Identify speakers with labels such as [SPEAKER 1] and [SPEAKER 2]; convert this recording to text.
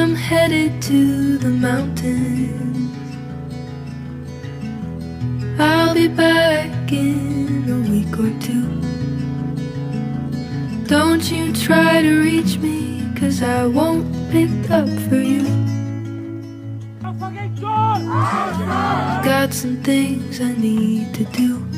[SPEAKER 1] I'm headed to the mountains. I'll be back in a week or two. Don't you try to reach me, 'cause I won't pick up for you. Got some things I need to do.